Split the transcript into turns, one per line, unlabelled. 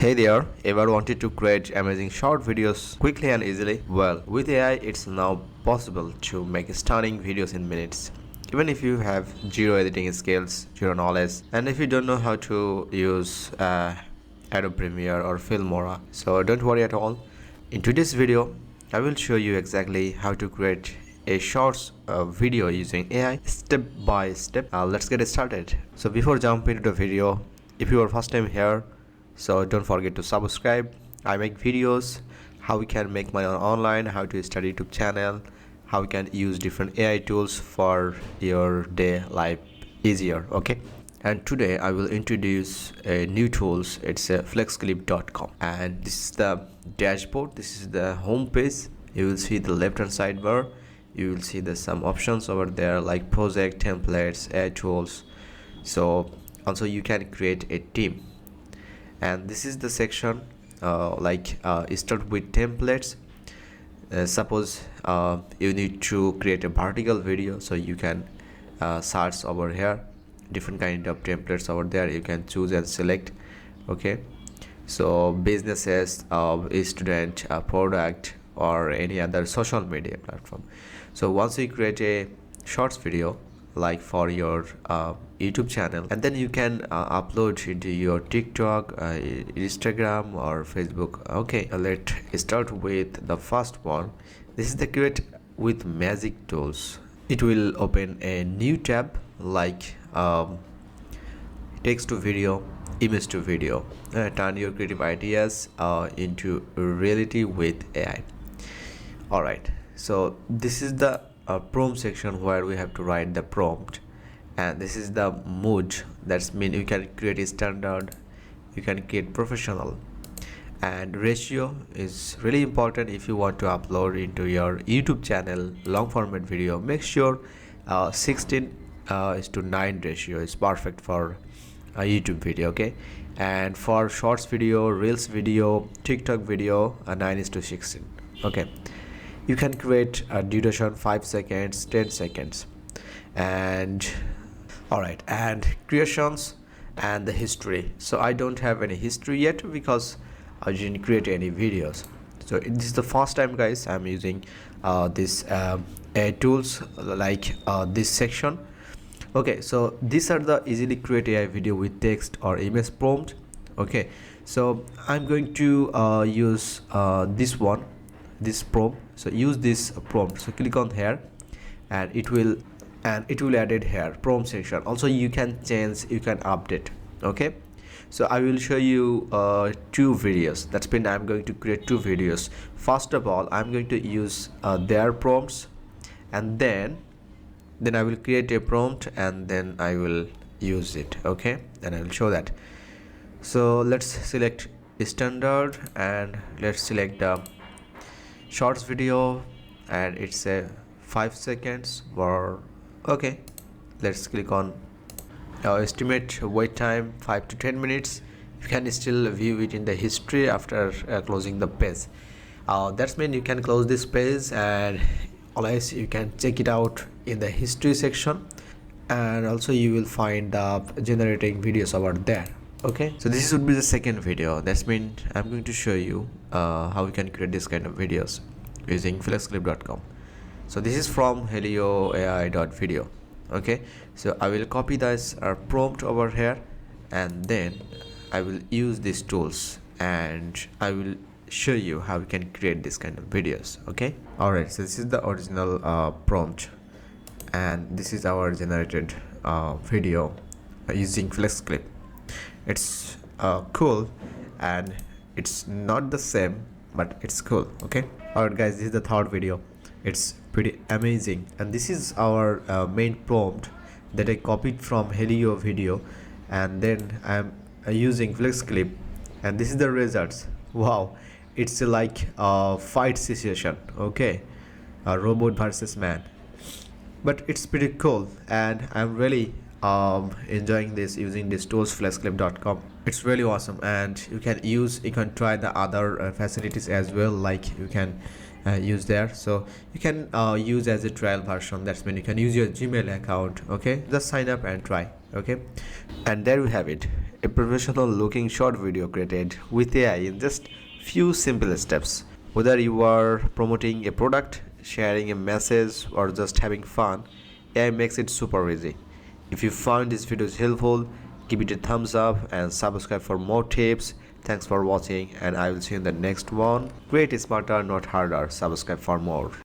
Hey there, ever wanted to create amazing short videos quickly and easily? Well, with AI it's now possible to make stunning videos in minutes. Even if you have zero editing skills, zero knowledge, and if you don't know how to use Adobe Premiere or Filmora, so don't worry at all. In today's video, I will show you exactly how to create a short video using AI step by step. Let's get started. So before jumping into the video, if you are first time here, so don't forget to subscribe. I make videos how we can make money online, how to start YouTube channel, how we can use different AI tools for your day life easier. Okay, and today I will introduce a new tools. It's a FlexClip.com, and this is the dashboard. This is the home page. You will see the left hand side bar. You will see there's some options over there like project, templates, AI tools. So also you can create a team, and this is the section start with templates. Suppose you need to create a vertical video, so you can search over here different kind of templates over there. You can choose and select. Okay, so businesses, student, product, or any other social media platform. So once you create a shorts video like for your YouTube channel, and then you can upload into your TikTok, Instagram, or Facebook. Okay, let's start with the first one. This is the create with magic tools. It will open a new tab like text to video, image to video. Turn your creative ideas into reality with AI. Alright, so this is the prompt section where we have to write the prompt, and this is the mood. That's mean you can create a standard, you can create professional, and ratio is really important. If you want to upload into your YouTube channel long format video, make sure 16 is to 9 ratio is perfect for a YouTube video. Okay, and for shorts video, reels video, TikTok video, 9 is to 16. Okay, you can create a duration 5 seconds, 10 seconds, and alright, and creations and the history. So I don't have any history yet because I didn't create any videos. So this is the first time, guys, I'm using this AI tools like this section. Okay, so these are the easily create AI video with text or image prompt. Okay, so I'm going to use this prompt. So use this prompt. So click on here, and it will added here prompt section. Also you can change, you can update. Okay, so I will show you 2 videos. That's mean I'm going to create 2 videos. First of all, I'm going to use their prompts, and then I will create a prompt, and then I will use it. Okay, then I will show that. So let's select standard, and let's select the shorts video, and it's a 5 seconds or okay, let's click on estimate wait time 5 to 10 minutes. You can still view it in the history after closing the page. That's mean you can close this page, and always you can check it out in the history section, and also you will find generating videos over there. Okay, so this would be the second video. That's mean I'm going to show you how we can create this kind of videos using FlexClip.com. So this is from helioai.video. Okay, so I will copy this prompt over here, and then I will use these tools, and I will show you how we can create this kind of videos. Okay, alright, so this is the original prompt, and this is our generated video using FlexClip. It's cool, and it's not the same, but it's cool. Okay, alright guys, this is the third video. It's pretty amazing, and this is our main prompt that I copied from Helio video, and then I'm using FlexClip, and this is the results. Wow, it's like a fight situation. Okay, a robot versus man, but it's pretty cool, and I'm really enjoying this using these tools FlexClip.com. It's really awesome, and you can try the other facilities as well, like you can use there. So you can use as a trial version. That's mean you can use your Gmail account. Okay, just sign up and try. Okay, and there you have it, a professional looking short video created with AI in just few simple steps. Whether you are promoting a product, sharing a message, or just having fun, AI makes it super easy. If you found this video helpful, give it a thumbs up and subscribe for more tips. Thanks for watching, and I will see you in the next one. Create smarter, not harder. Subscribe for more.